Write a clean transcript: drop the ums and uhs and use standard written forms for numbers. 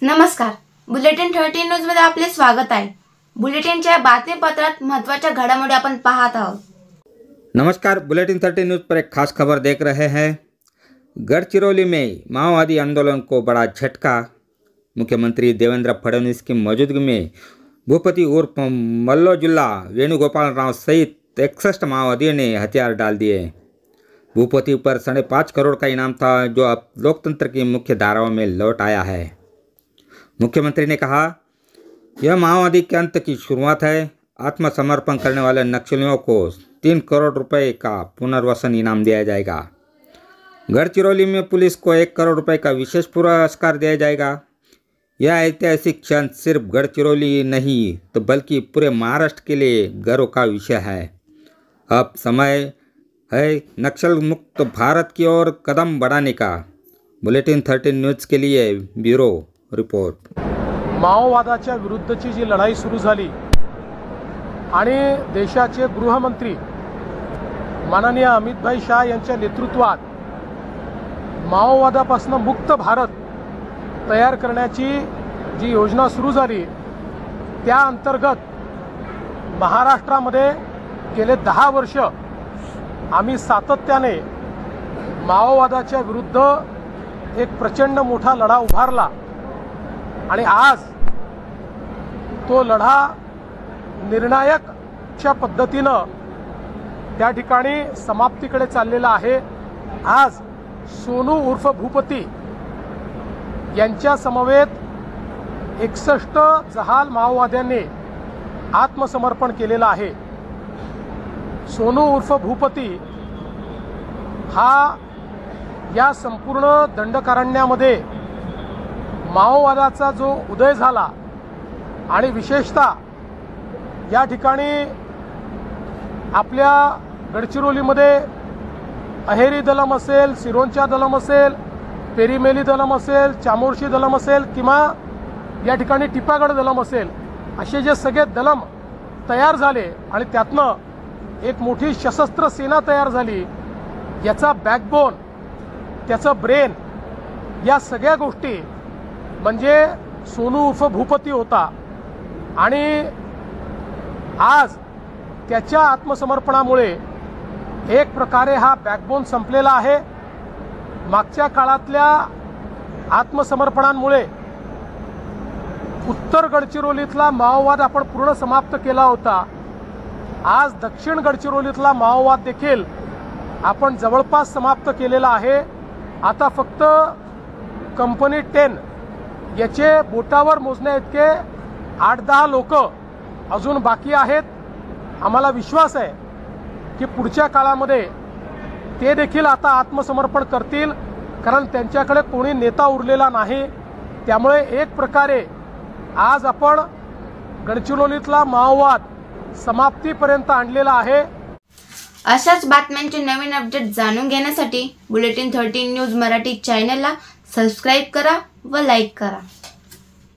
नमस्कार, bulletin 13 news मध्ये आपले स्वागत आहे। बुलेटिनच्या बातमीपत्रात महत्त्वाच्या घडामोडी आपण पाहत आहोत। नमस्कार, बुलेटिन 13 न्यूज पर एक खास खबर देख रहे हैं। गढ़चिरौली में माओवादी आंदोलन को बड़ा झटका। मुख्यमंत्री देवेंद्र फडणवीस की मौजूदगी में भूपति उर्फ मल्लोजुल्ला वेणुगोपाल राव सहित 61 माओवादियों ने हथियार डाल दिए। भूपति पर 5.5 करोड़ का इनाम था, जो अब लोकतंत्र की मुख्य धाराओं में लौट आया है। मुख्यमंत्री ने कहा, यह माओवादी के अंत की शुरुआत है। आत्मसमर्पण करने वाले नक्सलियों को 3 करोड़ रुपए का पुनर्वसन इनाम दिया जाएगा। गढ़चिरौली में पुलिस को 1 करोड़ रुपए का विशेष पुरस्कार दिया जाएगा। यह ऐतिहासिक क्षण सिर्फ गढ़चिरौली नहीं तो बल्कि पूरे महाराष्ट्र के लिए गर्व का विषय है। अब समय है नक्सल मुक्त भारत की ओर कदम बढ़ाने का। बुलेटिन 13 न्यूज के लिए ब्यूरो रिपोर्ट। माओवादाच्या विरुद्धची जी लढाई सुरू झाली आणि देशाचे गृहमंत्री माननीय अमितभाई शाह यांच्या नेतृत्वात माओवादापासून मुक्त भारत तयार करण्याची जी योजना सुरू झाली, त्या अंतर्गत महाराष्ट्रामध्ये गेले 10 वर्ष आम्ही सातत्याने माओवादाच्या विरुद्ध एक प्रचंड मोठा लढा उभारला आणि आज तो लढा निर्णायकच्या पद्धतीनं त्या ठिकाणी समाप्तीकडे चाललेला आहे। आज सोनू उर्फ भूपती यांच्या समवेत 61 जहाल माओवाद्यांनी आत्मसमर्पण केलेलं आहे। सोनू उर्फ भूपती हा या संपूर्ण दंडकारण्यामध्ये माओवादाचा जो उदय झाला आणि विशेषतः या ठिकाणी आपल्या गडचिरोलीमध्ये अहेरी दलम असेल, सिरोंचा दलम असेल, पेरीमेली दलम असेल, चामोर्शी दलम असेल किंवा या ठिकाणी टिपागड दलम असेल, असे जे सगळे दलम तयार झाले आणि त्यातनं एक मोठी सशस्त्र सेना तयार झाली। याचा बॅकबोन, त्याचा ब्रेन, या सगळ्या गोष्टी म्हणजे सोनू उर्फ भूपती होता आणि आज त्याच्या आत्मसमर्पणामुळे एक प्रकारे हा बॅकबोन संपलेला आहे। मागच्या काळातल्या आत्मसमर्पणांमुळे उत्तर गडचिरोलीतला माओवाद आपण पूर्ण समाप्त केला होता। आज दक्षिण गडचिरोलीतला माओवाद देखील आपण जवळपास समाप्त केलेला आहे। आता फक्त कंपनी 10 याचे बोटावर मोजण्या इतके 8-10 लोक अजून बाकी आहेत। आम्हाला विश्वास आहे की पुढच्या काळामध्ये ते देखील आता आत्मसमर्पण करतील, कारण त्यांच्याकडे कोणी नेता उरलेला नाही। त्यामुळे एक प्रकारे आज आपण गडचिरोलीतला माओवाद समाप्तीपर्यंत आणलेला आहे। अशाच बातम्यांचे नवीन अपडेट जाणून घेण्यासाठी बुलेटिन 13 न्यूज मराठी चॅनलला सबस्क्राइब करा व लाईक करा।